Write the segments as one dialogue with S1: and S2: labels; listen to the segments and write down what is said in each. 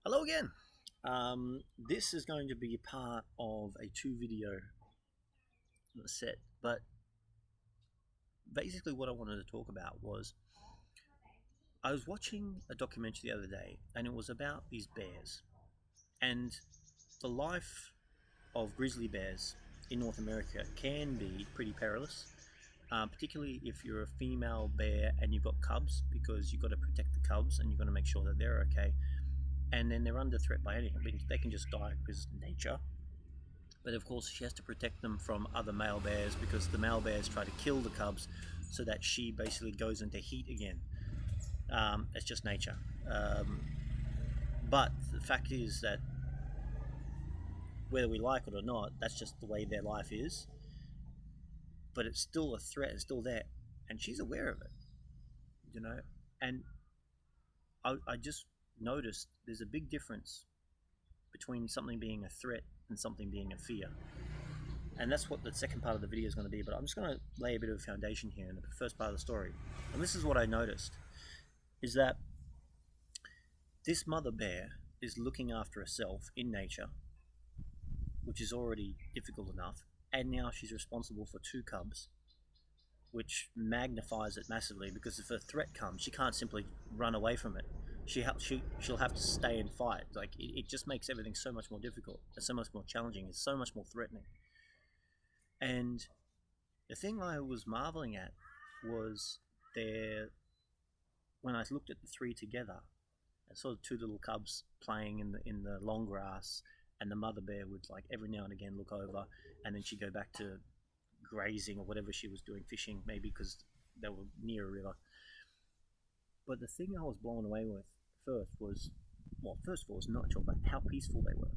S1: Hello again. This is going to be part of a two video set, but basically, what I wanted to talk about was I was watching a documentary the other day, and it was about these bears and the life of grizzly bears in North America can be pretty perilous, particularly if you're a female bear and you've got cubs, because you've got to protect the cubs and you've got to make sure that they're okay. And then they're under threat by anything. They can just die because of nature. But of course, she has to protect them from other male bears because the male bears try to kill the cubs so that she basically goes into heat again. It's just nature. But the fact is that whether we like it or not, that's just the way their life is. But it's still a threat, it's still there. And she's aware of it, you know? And I just noticed there's a big difference between something being a threat and something being a fear. And that's what the second part of the video is going to be. But I'm just going to lay a bit of a foundation here in the first part of the story. And this is what I noticed, is that this mother bear is looking after herself in nature, which is already difficult enough, and now she's responsible for two cubs, which magnifies it massively because if a threat comes, she can't simply run away from it. She'll have to stay and fight. Like it just makes everything so much more difficult, and so much more challenging. It's so much more threatening. And the thing I was marveling at was their when I looked at the three together, I saw two little cubs playing in the long grass, and the mother bear would like every now and again look over, and then she'd go back to grazing or whatever she was doing, fishing maybe because they were near a river. But the thing I was blown away with first was, well, first of all, was not but how peaceful they were.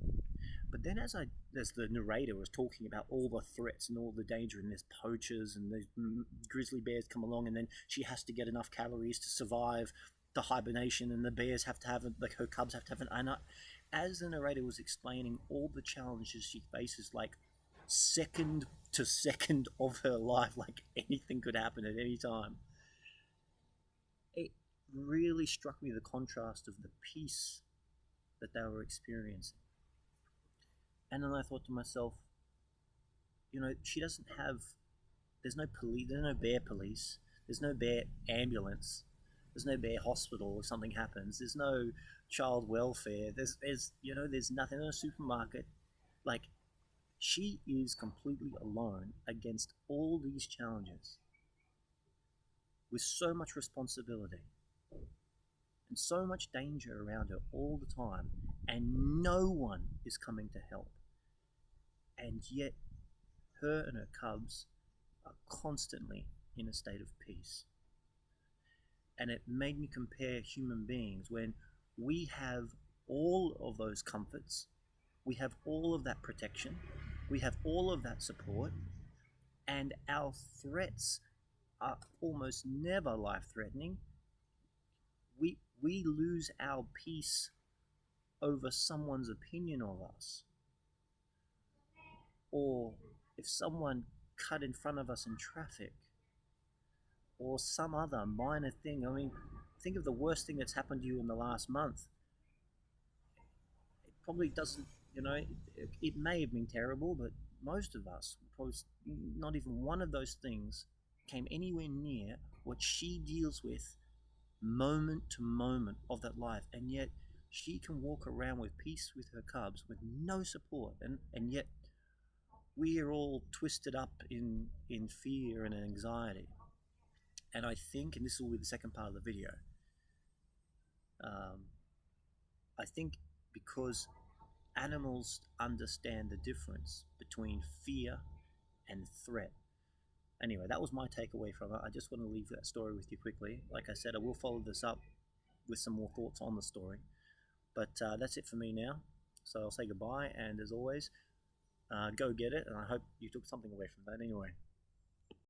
S1: But then, as the narrator was talking about all the threats and all the danger, and there's poachers and there's grizzly bears come along, and then she has to get enough calories to survive the hibernation, and the bears have to have like her cubs have to have an. And as the narrator was explaining all the challenges she faces, like second to second of her life, like anything could happen at any time. It really struck me the contrast of the peace that they were experiencing. And then I thought to myself, she doesn't have. There's no police. There's no bear police. There's no bear ambulance. There's no bear hospital if something happens. There's no child welfare. There's nothing. There's no supermarket. Like she is completely alone against all these challenges with so much responsibility and so much danger around her all the time, and no one is coming to help. And yet, her and her cubs are constantly in a state of peace. And it made me compare human beings when we have all of those comforts, we have all of that protection, we have all of that support, and our threats are almost never life threatening. We lose our peace over someone's opinion of us, or if someone cut in front of us in traffic, or some other minor thing. I mean, think of the worst thing that's happened to you in the last month. It probably doesn't, it may have been terrible, but most of us, probably not even one of those things came anywhere near what she deals with moment to moment of that life. And yet she can walk around with peace with her cubs with no support. And yet we are all twisted up in fear and anxiety. And I think, and this will be the second part of the video, um, I think because animals understand the difference between fear and threat. Anyway, that was my takeaway from it. I just want to leave that story with you quickly. Like I said, I will follow this up with some more thoughts on the story. But that's it for me now. So I'll say goodbye, and as always, go get it. And I hope you took something away from that anyway.